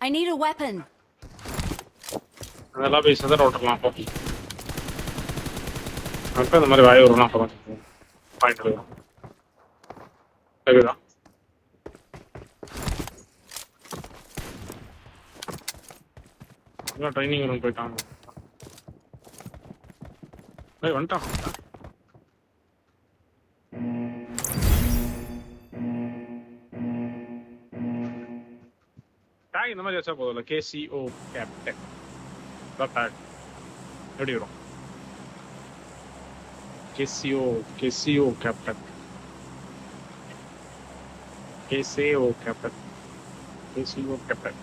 I need a weapon. அதெல்லாம் போய் செதற விட்டுறலாம் அப்போ. அப்போ இந்த மாதிரி வாய் வரலாம் அப்போ பாயிண்ட் எடுக்கலாம். சரிதா? ட்ரைனிங் ரூம் போயிட்டாங்க. வந்துட்டான். டேக் இந்த மாதிரி வச்சா போதும்ல. KCO கேப்டன் டேக் எப்படி வரும்? KCO captain KCO captain KCO captain.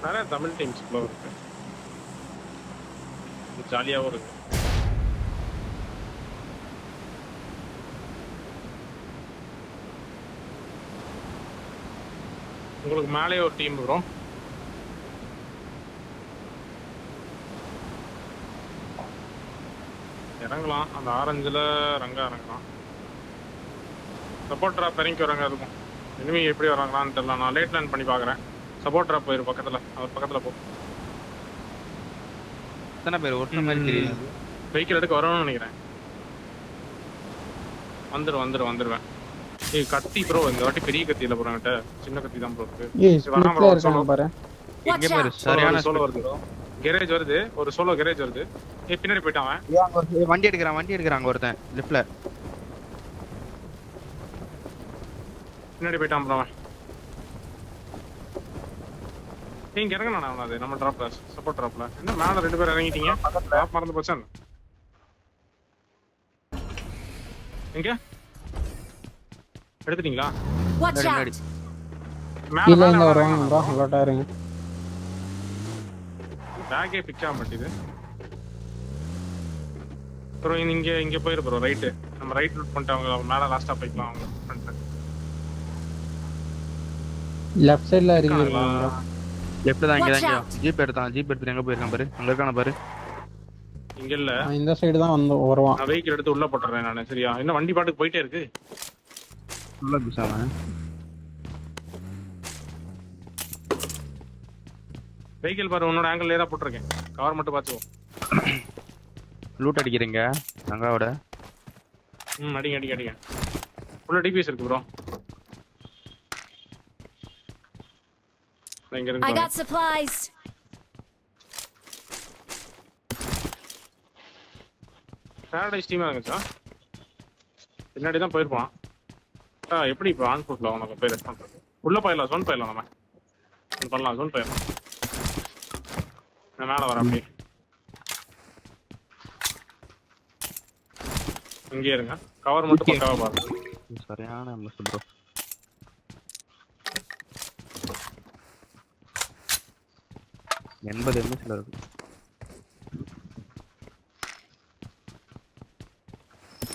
நிறைய தமிழ் டீம்ஸ் இருக்கு, ஜாலியாகவும் இருக்கு. உங்களுக்கு மேலே ஒரு டீம் வரும். இறங்கலாம், அந்த ஆரஞ்சில் ரங்கா இறங்கலாம். சப்போர்ட் ட்ராப் இறங்கி வரங்க இருக்கும். இனிமே எப்படி வராங்களான்னு தெரியல. நான் லேட் லேண்ட் பண்ணி பார்க்குறேன். சப்போர்ட் ட்ராப் போயிரு பக்கத்தில், அவர் பக்கத்தில் போ. எத்தனை பேர் ஒருத்தர் மாதிரி தெரியும். வெஹிக்கிள் எடுக்க வரணும்னு நினைக்கிறேன். வந்துடுவேன். ஏய் கத்தி ப்ரோ, இந்த வாட்டி பெரிய கத்தி இல்லை ப்ரோ, என்கிட்ட சின்ன கத்தி தான் ப்ரோ இருக்கு. பாரு எங்க பாரு சரியான சோலோ வருது. கேரேஜ் வருது, ஒரு சோலோ கேரேஜ் வருது. பின்னாடி போயிட்டான். வண்டி எடுக்கிறாங்க ஒருத்தன் லெஃப்ட்ல. பின்னாடி போயிட்டான் ப்ரோ. நீங்க இறங்கணும் நான் அது நம்ம டிராப்ல சப்போர்ட் டிராப்ல. என்ன மேல ரெண்டு பேர் இறங்கிட்டீங்க? டிராப் மறந்து போச்சா? எங்க எடுத்துட்டீங்களா? Watch out. கீழ இருந்து வருவாங்க ப்ரோ, அலர்ட்டா இருங்க. பேக்கே பிக் ஆக மாட்டேது ப்ரோ. இங்க போயிரு ப்ரோ, ரைட். நம்ம ரைட் லூட் பண்ணிட்டு அவங்க மேல லாஸ்டா போய்க்கலாம். அவங்க ஃப்ரண்ட் லெஃப்ட் சைடுல இருக்கீங்களா? லெஃப்ட் தான். இங்க தான் ஜீப் எடுத்து எங்க போயிருக்கான் பாரு. அங்க இருக்கான பாரு. இங்க இல்ல, இந்த சைடு தான் வந்து வருவான். நான் வெஹிக்கிள் எடுத்து உள்ள போட்டுறேன் நானு. சரியா? என்ன வண்டி பாட்டுக்கு போயிட்டே இருக்கு. உள்ள பிசாம வெஹிக்கிள் பாரு, உன்னோட ஆங்கிள்ல தான் போட்டுருக்கேன். கவர் மட்டும் பாத்துக்கோ. லூட் அடிக்கிறீங்க ரங்காவோட. அடிங்க. உள்ள டிபிஎஸ் இருக்கு ப்ரோ. இங்க இருக்கு. I got supplies. பாரடைஸ் டீமா இருந்துச்சா? பின்னாடி தான் போயிருப்பான். எப்படி இப்போ ஆன் ஃபுட்ல உனக்கு போய் ரெஸ்ட் பண்ணுறது? உள்ள போயிடலாம், ஜோன் போயிடலாம். நம்ம பண்ணலாம், ஜோன் போயிடலாம். நான் மேலே வரேன். அப்படி இங்கே இருங்க. கவர் மட்டும் பக்காவா பாருங்க. சரியான மிஸ் ப்ரோ. எண்பது எம்எஸ்ல இருக்கு.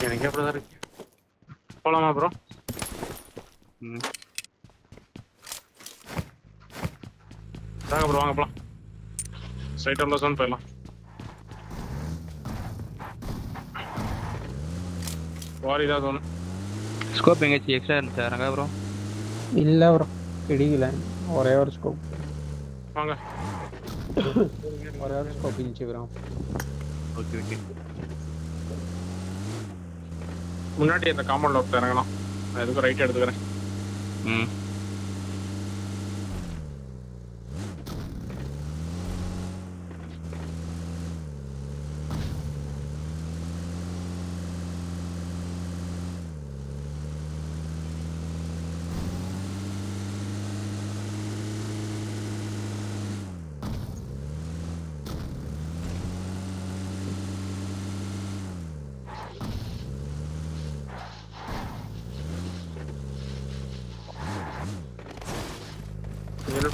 எனக்கு எப்படிதான் இருக்கு. போலாமா ப்ரோ? வாங்க ப்ரோ, வாங்க போலாம். ஸ்ட்ரைட்டா உள்ள ஜோன் போயிடலாம். வாரிதா ஜோன். ஸ்கோப் எங்கேயாச்சும் எக்ஸ்ட்ரா இருந்துச்சா ரங்கா ப்ரோ? இல்ல ப்ரோ, கிடைக்கல. ஒரே ஒரு ஸ்கோப். வாங்க. ஒரே ஒரு ஸ்கோப் இருந்துச்சு ப்ரோ. ஓகே. முன்னாடி அந்த காம்பவுண்ட்ல ஒருத்தர் இறங்கலாம். நான் எதுக்கும் ரைட் எடுத்துக்கிறேன்.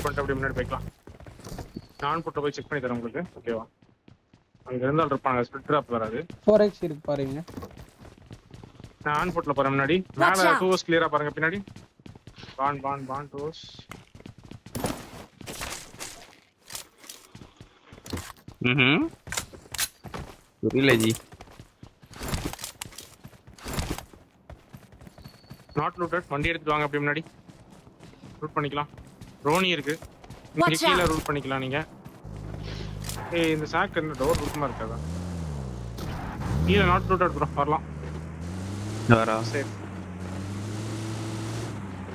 பண்ணிட்டு அப்படியே முன்னாடி போய்க்கலாம். நான் போட்டு போய் செக் பண்ணி தரேன் உங்களுக்கு. ஓகேவா? அங்க இருந்தால் இருப்பாங்க. ஸ்பிளிட் ட்ராப் வராது. 4x இருக்கு பாருங்க. நான் ஆன் போட்ல போறேன். முன்னாடி மேல 2s கிளியரா பாருங்க. பின்னாடி பான் 2s. ம் புரியல ஜி. Not looted. வண்டி எடுத்துட்டு வாங்க அப்படி முன்னாடி ரூட் பண்ணிக்கலாம். ரோனி இருக்கு இங்க Watch கீழே out. ரூட் பண்ணிக்கலாம் நீங்க. ஏய் இந்த சாக் என்ன டோர் ரூட்மா இருக்காதா? கீழே நாட் லூட்டட் ப்ரோ வரலாம். வரா சரி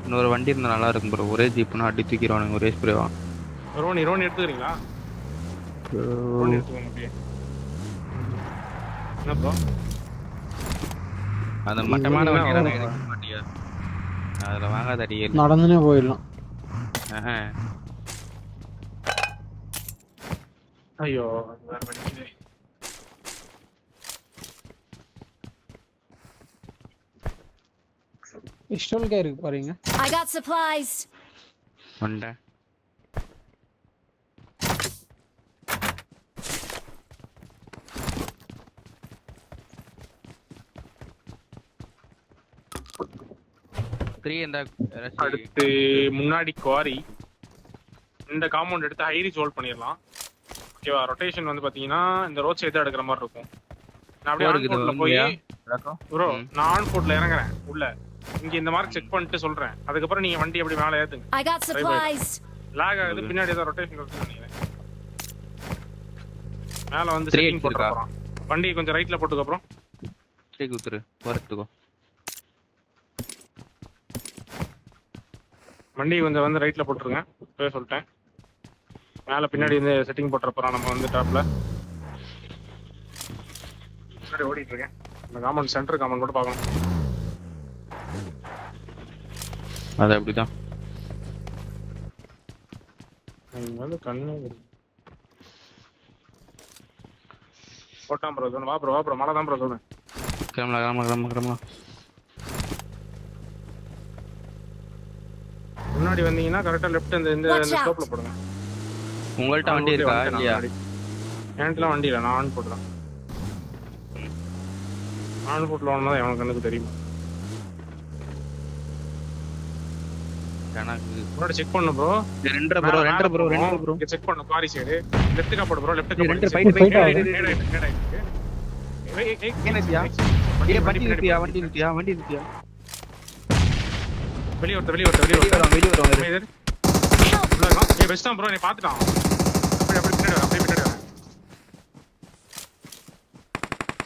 இன்னொரு வண்டி இருந்தா நல்லா இருக்கும் ப்ரோ. ஒரே ஜீப்னா அடி தூக்கிடுவானுங்க ஒரே ஸ்ப்ரேவா. ரோனி எடுத்துக்கிறீங்களா? ரோனி எடுத்துக்கோங்க அப்படியே. என்ன ப்ரோ அந்த மட்டமான இவனுங்க வண்டி அவங்க- எடுக்க மாட்டியா? அதுல வாங்காத அடியே. நடந்துனே போயிடலாம். ஐயோ வேற வண்டி. பிஸ்டல் இருக்கு பாருங்க. I got supplies. வண்ட அடுத்து முன்னாடி குவாரி. இந்த காம்பவுண்ட் எடுத்து ஹைரிச் ஹோல்ட் பண்ணிடலாம். ஓகேவா? ரொட்டேஷன் வந்து பாத்தீங்கன்னா இந்த ரோட் சைடு எடுக்கிற மாதிரி இருக்கும். நான் அப்படியே ஆன் போர்ட்ல போய் ப்ரோ நான் ஆன் போர்ட்ல இறங்குறேன் உள்ள. இங்க இந்த மாதிரி செக் பண்ணிட்டு சொல்றேன். அதுக்கப்புறம் நீங்க வண்டி அப்படி மேல ஏத்துங்க. I got supplies. லாக் ஆகுது பின்னாடி ஏதோ ரொட்டேஷன் இருக்குன்னு நினைக்கிறேன். மேல வந்து Three செட்டிங் போட்டு இருக்கா? போறோம். வண்டி கொஞ்சம் ரைட்ல போட்டுக்க அப்புறம் சரி குத்துரு வரட்டுக்கோ. வண்டி கொஞ்சம் வந்து ரைட்ல போட்டுருங்க. இப்பவே சொல்லிட்டேன். மேல பின்னாடி இந்த செட்டிங் போட்டுறப்பறம் நம்ம வந்து டாப்ல சரி ஓடிட்டு இருக்கேன். இந்த காமன் சென்டர் காமன் கூட பார்க்கணும். அது அப்படிதான். இங்க வந்து கண்ணு போட்டான் ப்ரோ. சொன்ன வா ப்ரோ மழை தான் ப்ரோ சொன்னேன். கிளம்பலாம். முன்னாடி வந்தீங்கன்னா கரெக்டா லெஃப்ட் இந்த Watch out. ஸ்லோப்ல போடுங்க. உங்கள்ட்ட வண்டி இருக்கா இல்லையா? என்கிட்டலாம் வண்டி இல்லை. நான் ஆன் போட்டுதான். ஆன் போட்டுல ஒன்று தான் எனக்கு கண்ணுக்கு தெரியுமா. எனக்கு முன்னாடி செக் பண்ணு ப்ரோ. ரெண்டரை ப்ரோ இங்க செக் பண்ணு. குவாரி சைடு லெஃப்ட் காப்போடு ப்ரோ. லெஃப்ட் காப்போடு ரெண்டு சைடு fight ஆகுது. வண்டி நிறுத்தியா? வெளிய வருவாங்க. Help. உள்ள இருக்கான். ஏய் வெஸ்ட் ப்ரோ நீ பாத்துட்டான். அப்படியே பின்னாடி வா.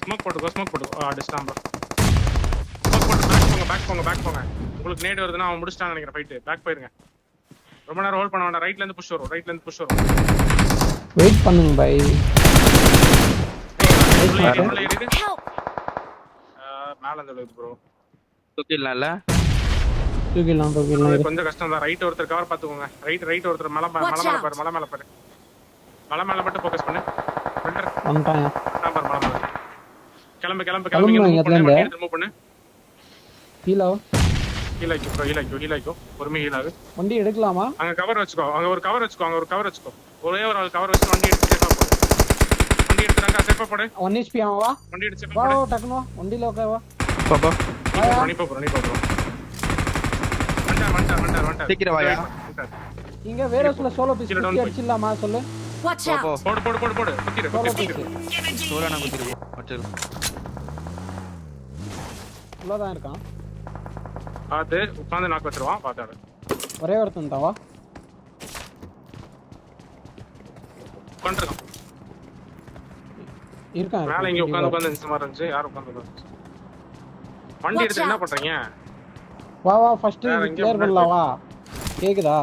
ஸ்மோக் போட்டுக்கோ. அடிச்சான் ப்ரோ. ஸ்மோக் போட்டு பேக் போங்க. உங்களுக்கு நேட் வருதுன்னா அவன் முடிச்சிட்டான்னு நினைக்கிறேன் ஃபைட். பேக் போயிருங்க. ரொம்ப நேரம் ஹோல்ட் பண்ண வேண்டாம். ரைட்ல இருந்து புஷ் வரும். வெயிட் பண்ணுங்க பை. உள்ள ஏறிடு. Help. மேல இருந்து விழுது ப்ரோ. தூக்கிடலாம்ல? தூக்கிடலாம். கொஞ்சம் கஷ்டம் தான். ரைட் ஒருத்தர் கவர் பாத்துக்கோங்க. ரைட் ஒருத்தர் மலை மேல பாரு. மலை மேல மட்டும் ஃபோக்கஸ் பண்ணு. வெண்டர் வந்துட்டான். பாரு மலை மேல. கிளம்பு மூவ் பண்ணு. ஹீலாய்க்கோ. பொறுமையா ஹீலாகு. வண்டி எடுக்கலாமா? அங்க கவர் வச்சுக்கோ. அங்க ஒரு கவர் வச்சுக்கோ. ஒரே ஒரு ஆள் கவர் வச்சு வண்டி எடுத்து சேஃபா போடு. வண்டி எடுத்துறாங்க சேஃபா போடு. 1 HP ஆவா? வண்டி எடுத்து சேஃபா வா போடு. டக்குனு வா. வண்டில உட்கார் வா. பாப்பா நீ போ ப்ரோ. வண்டா. சீக்கிரம் வாயா. இங்க வேரோஸ்ல சோலோ பீஸ் கீழ down குத்தி அடிச்சிடலாமா சொல்லு? Watch போ out. போடு. சோலோ குத்திரு. Piece Solana குத்திருவோம். வச்சிரு. உள்ளதான் இருக்கான். பாத்து உட்கார்ந்து நாக்கு வச்சிருவான். பாத்தாடு. ஒரே ஒருத்தன் தாவா? உட்கார்ந்திருக்கான். இருக்கான். மேல இங்க உட்கார்ந்து இந்த மாதிரி இருந்துச்சு. யார் உட்கார்ந்து வண்டி எடுத்து என்ன பண்றீங்க? வா ஃபர்ஸ்ட் வேற எங்கேயும் கிளியர் பண்ணலாம் வா. கேக்குதா?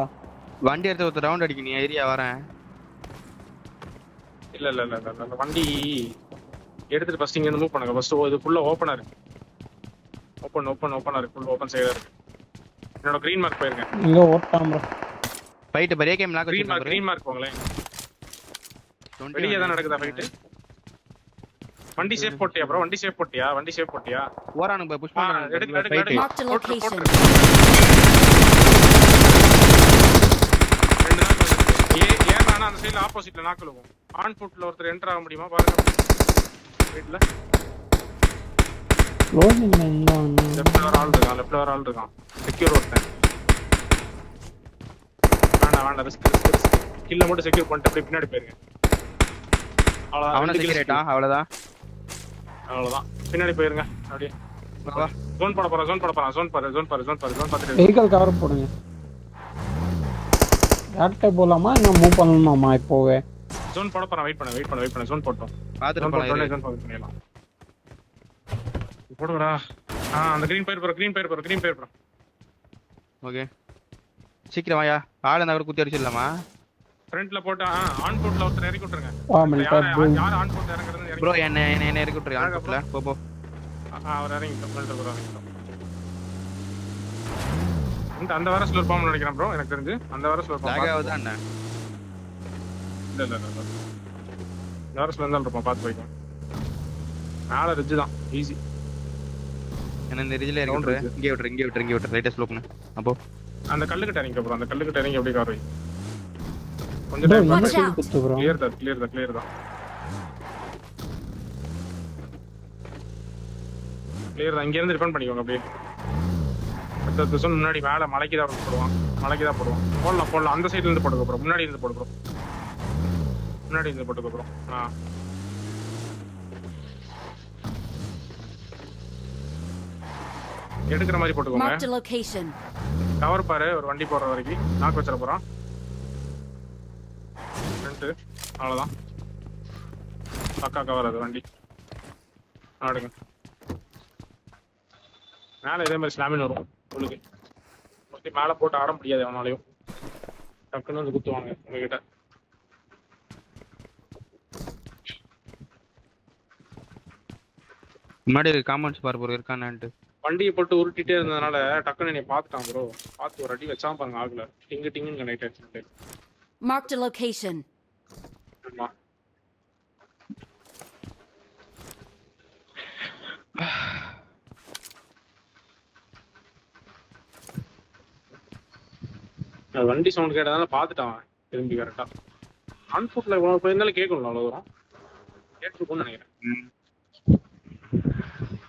வண்டி எடுத்து ஒரு ரவுண்ட் அடிக்க நீ ஏரியா வரேன். இல்ல வண்டி எடுத்துட்டு ஃபர்ஸ்ட் இங்க இருந்து மூவ் பண்ணுங்க. ஃபர்ஸ்ட் இது ஃபுல்லா ஓபனா இருக்கு. ஓபனா இருக்கு. ஃபுல் ஓபன் சைடா இருக்கு. என்னோட கிரீன் மார்க் போயிருங்க. இங்க ஓட்டாம் ப்ரோ. ஃபைட் பெரிய கேம் லாக் கிரீன் மார்க் போங்களே. வெளிய தான் நடக்குதா ஃபைட்? வண்டி சேஃப் போட்டியா ப்ரோ? வண்டி சேஃப் போட்டியா? ஓரானுங்க புஷ் பண்றாங்க. எடுத்து Marked a location. ரெண்டு நாக்கு வந்துருக்கு. ஏன்னா அந்த சைடுல ஆப்போசிட்ல நாக்கு விழுகும். ஆன் ஃபுட்ல ஒருத்தர் என்டர் ஆக முடியுமா பாருங்க. ரைட்ல க்ளோசிங்ல எங்க வந்து லெஃப்ட்ல வர ஆள் இருக்கான். செக்யூர் ஒருத்தன். வேண்டாம் ரிஸ்க். கில்ல மட்டும் செக்யூர் பண்ணிட்டு அப்படியே பின்னாடி போயிருங்க. அவ்வளவுதான் அவனை 2 kills. செக்யூரேட்டா அவ்வளவுதான். அவ்வளவுதான் பின்னாடி போயிருங்க அப்படியே வா. ஜோன் போட போறேன் ஜோன் பார்த்துட்டு வெஹிக்கல் கவர் போடுங்க. டேரக்டா போலாமா இன்னும் மூவ் பண்ணணுமாமா இப்போவே? ஜோன் போட போறேன் வெயிட் பண்ண ஜோன் போட்டோம் பாத்துட்டு ஜோன் போலாம். போட்டோம் ஜோன் பண்ணிடலாம் போடுங்கடா அந்த green பேர் போறோம் ஓகே சீக்கிரம் வாயா. ஆள் அந்த குத்தி அடிச்சிடலாமா? ஃப்ரண்ட்ல போட்டு ஆன் போட்ல ஒருத்தர் இறக்கி விட்டுருங்க யார் ஆன் போட் இறங்குறது ப்ரோ என்ன இறக்கி விட்டுரு ஆன்ல போ. அவர் இறங்கிட்டோம் ஃப்ரண்ட்ல ப்ரோ இறங்கிட்டோம். அந்த வார ஸ்லோர் பாம் நினைக்கிறேன் ப்ரோ எனக்கு தெரிஞ்சு அந்த வார ஸ்லோர் பாம் லாக் ஆகுதா என்ன? இல்ல இந்த வார ஸ்லோர் தான் இருப்போம் பார்த்து போய்க்கோங்க. மேல ரிட்ஜ் தான் ஈஸி. என்ன இந்த ரிஜில இறக்கி விட்டுரு. இங்கே விட்டுரு ரைட்டா ஸ்லோ பண்ணு. அப்போ அந்த கல்லுக்கிட்ட இறங்கி ப்ரோ அந்த கல்லுக்கிட்ட இறங்கி அப்படியே கார் வை. கொஞ்சம் டைம் Watch out. கிளியர் தான் இங்க இருந்து ரிஃபண்ட் பண்ணிக்கோங்க அப்படியே. அடுத்த சொன்ன முன்னாடி மேல மலைக்கு தான் போடுவான் போடலாம் அந்த சைடுல இருந்து போடுங்க ப்ரோ. முன்னாடி இருந்து போட்டுக்க ப்ரோ. எடுக்கிற மாதிரி போட்டுக்கோங்க. Marked a location. கவர் பாரு ஒரு வண்டி போற வரைக்கும் நாக்கு வச்சிட போறோம். அவ்வளவுதான் பக்கா கவர் அது வண்டி ஆடுங்க. மேல இதே மாதிரி ஸ்லாமின் வரும் உங்களுக்கு. மோஸ்ட்லி மேல போட்டு ஆட முடியாது அவனாலையும். டக்குன்னு வந்து குத்துவாங்க உங்ககிட்ட. முன்னாடி காம்பவுண்ட்ஸ் பார் ப்ரோ இருக்கானான்ட்டு. வண்டியை போட்டு உருட்டிட்டே இருந்ததுனால டக்குன்னு என்னை பார்த்துட்டான் ப்ரோ. பார்த்து ஒரு அடி வச்சான் பாருங்க ஆகல. டிங்குன்னு கனெக்ட் ஆயிடுச்சு. Marked a location. ஆமா வண்டி சவுண்ட் கேட்டதால பார்த்துட்டான் திரும்பி கரெக்டா. ஆன் ஃபுட்ல போயிருந்தாலும் கேட்கணும் அவ்வளோ தூரம் கேட்டுருக்கும்னு நினைக்கிறேன்.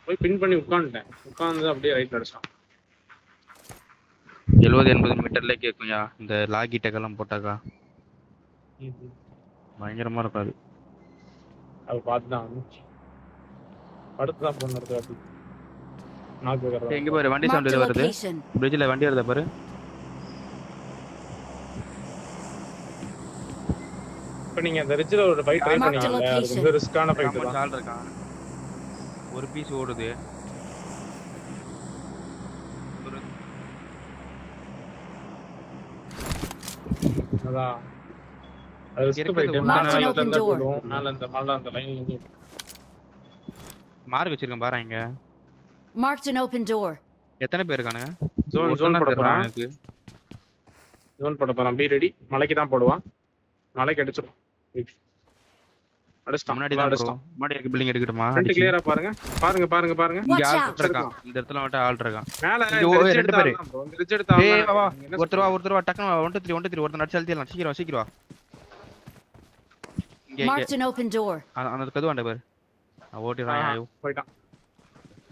போய் பின் பண்ணி உட்காந்து அப்படியே ரைட் அடிச்சான். 70-80 மீட்டர்ல கேட்கும்யா இந்த லாகி டெக்கெல்லாம் போட்டாக்கா பயங்கரமா இருக்காது. அது பார்த்துதான் படுத்துதான் போன அப்படி நாக்கு எங்க பாரு வண்டி Marked சவுண்ட் a வருது. location. பிரிட்ஜ்ல வண்டி வருதா பாரு. இப்போ நீங்க அந்த ரிட்ஜ்ல ஒரு ஃபைட் ட்ரை பண்ணீங்கல்ல அது ரொம்ப ரிஸ்கான ஃபைட் தான். ஆள் இருக்கான். ஒரு பீஸ் ஓடுது. அதான் அது ரிஸ்க் ஃபைட். மேல அந்த லைன்ல இருந்து மார்க் வச்சிருக்கேன் பாரு இங்க. Marked an open door. எத்தனை பேர் இருக்கானுங்க? ஜோன் போட போறான். எனக்கு ஜோன் போட போறான். Be ready. மலைக்கு தான் போடுவான். மலைக்கு அடிச்சிரும். அடிச்சான். முன்னாடி தான் ப்ரோ. முன்னாடி இருக்க பில்டிங் எடுக்கட்டுமா? ஃப்ரண்ட் கிளியரா பாருங்க. இங்க Watch ஆள் out. இருக்கான். இந்த இடத்துல மட்டும் ஆள் இருக்கான். மேல இங்க ரெண்டு பேரு. இந்த ரிட்ஜ் எடுத்தா ஏய் வா ஒருத்தர் வா டக்குனு 1 2 3 ஒருத்தர் நடிச்சு அழுத்திடலாம். சீக்கிரம் வா. இங்க Marked an open door. அந்த கது வாண்ட பாரு. ஓட்டிறான் ஐயோ. போய்ட்டான்.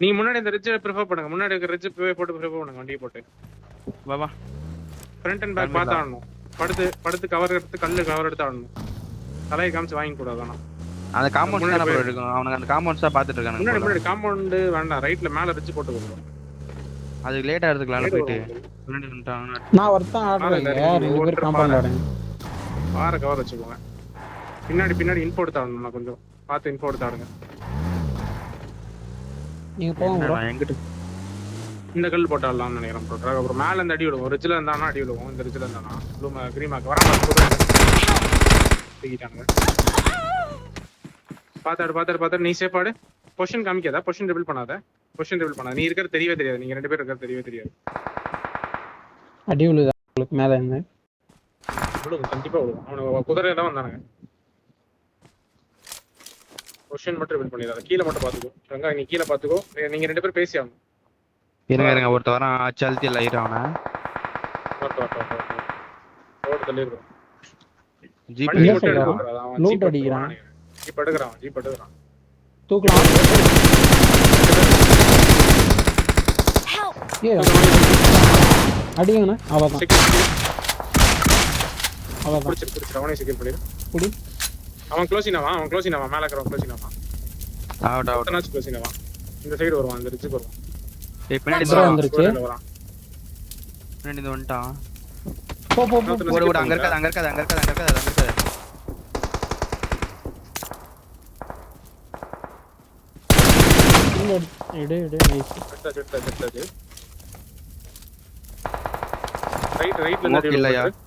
நீ முன்னாடி இந்த ரிட்ஜ் ப்ரிஃபர் பண்ணுங்க. முன்னாடி இருக்க ரிட்ஜ் போட்டு ப்ரிஃபர் பண்ணுங்க வண்டியை போட்டு. வா ஃப்ரண்ட் அண்ட் பேக் பார்த்து ஆடணும். படுத்து கவர் எடுத்து கவர் எடுத்து ஆடணும். தலையை காமிச்சு வாங்கி கூடாது. ஆனா அந்த காம்பவுண்ட்ஸ் தான் ப்ரோ எடுக்கும். அவனுக்கு அந்த காம்பவுண்ட்ஸ் தான் பார்த்துட்டு இருக்கானுங்க. முன்னாடி காம்பவுண்ட் வேண்டாம். ரைட்ல மேல ரிட்ஜ் போட்டு போறோம். அது லேட்டா எடுத்துக்கலாம்ல போயிட்டு. முன்னாடி வந்துட்டாங்க. நான் ஒருத்தன் ஆடுறேன். ரெண்டு பேர் காம்பவுண்ட் ஆடுங்க. வார கவர் வச்சுக்கோங்க. பின்னாடி இன்ஃபோ எடுத்து ஆடணும். நான் கொஞ்சம் பார்த்து இன்ஃபோ எடுத்து ஆடுங்க. நீங்க போங்க ப்ரோ. எங்கிட்ட இந்த கல் போட்டாடலாம்னு நினைக்கிறேன் ப்ரோ. அப்புறம் மேல இருந்து அடி விடுவோம். ரிட்ஜ்ல இருந்தானா அடி விடுவோம். இந்த ரிட்ஜ்ல இருந்தானா ப்ளூ கிரீமாக்கு வராம தூக்கிட்டாங்க. பாத்தாடு நீ சேஃபாடு. பொசிஷன் காமிக்காத. பொசிஷன் ரிவீல் பண்ணாத. நீ இருக்கிறது தெரியவே தெரியாது. நீங்க ரெண்டு பேரும் இருக்கிறது தெரியவே தெரியாது. அடி விழுதா உங்களுக்கு மேல இருந்து? விழுகும் கண்டிப்பா விழுகும். அவனுக்கு குதிரை தான் வந்தானுங்க. பொசிஷன் மட்டும் ரிவீல் பண்ணிடாத. கீழே மட்டும் பாத்துக்கோ. ரங்கா நீ கீழே பாத்துக்கோ. நீங்க ரெண்டு பேரும் பேசி ஆகணும். இருங்க ஒருத்தர் வரான். ஆச்சு அழுத்தி இல்ல ஐராவனா. ஓடு தள்ளிடுறோம். ஜீப் லூட் அடிக்கிறான். ஜீப் எடுக்கறான். தூக்கலாம். Help. அடிங்கண்ணா. அவ்வளோதான். புடிச்சிரு அவனே செக்யூர் பண்ணிடு. புடி. அவன் க்ளோசினாவா மேல இருக்கிறவன் க்ளோசினாவா அவுட் அவுட் ஒருத்தனாச்சும் க்ளோசினாவா இந்த சைடு வருவான் இந்த ரிட்ஜுக்கு வருவான் ஏய் பின்னாடி Watch bro, out. வந்துருச்சு. ஸ்கூல்ல வரான் பின்னாடி இது வந்துட்டான் போ போ போ இன்னொருத்தனை ஓடு skip ஓடு அங்க பண்ணுங்க. இருக்காது இல்ல, எடு நைஸ். செத்தாச்சு ரைட்ல Smoke இருந்து இல்லையா? reload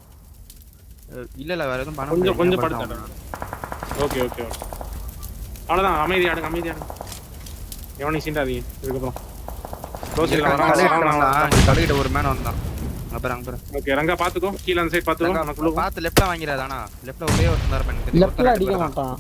இல்ல இல்ல வேற எதுவும் பண்ண கொஞ்சம் முடியாது. கொஞ்சம் படுத்தா ஓகே அவ்வளவுதான் அமைதியாடுங்க எவனையும் சீண்டாதீங்க இதுக்கப்புறம் க்ளோஸ் கடைகிட்ட ஒரு மேன் வந்தான் அப்புறம் ஓகே ரங்கா பாத்துக்கோ கீழ அந்த சைடு பாத்துக்கோ நமக்குள்ள பார்த்து லெஃப்ட்ல வாங்கிறாத ஆனா லெஃப்ட்ல ஒரே ஒரு இருந்தாரு எனக்கு லெஃப்ட்ல அடிக்க மாட்டான்.